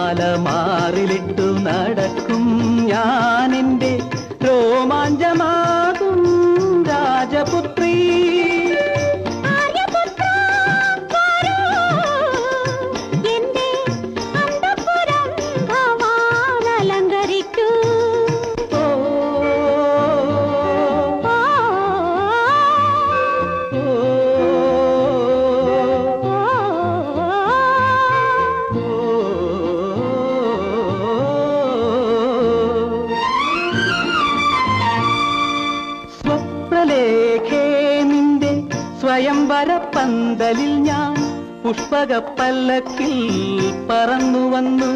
മാല മാറിലിട്ടു നടക്കും ഞാനെന്റെ രോമാഞ്ചമാകും രാജപുത്രി. സ്വപ്നലേഖേ നിന്റെ സ്വയംവര പന്തലിൽ ഞാൻ പുഷ്പകപ്പല്ലക്കിൽ പറന്നു വന്നു.